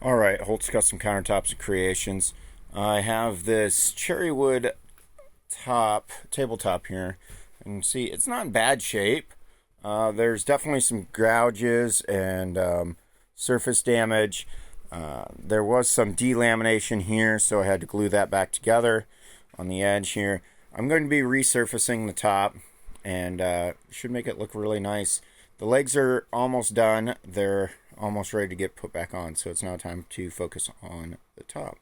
All right, Holtz Custom Countertops and Creations. I have this cherry wood tabletop here, and see it's not in bad shape. There's definitely some gouges and surface damage. There was some delamination here, so I had to glue that back together on the edge here. I'm going to be resurfacing the top, and should make it look really nice. The legs are almost done. They're almost ready to get put back on, so it's now time to focus on the top.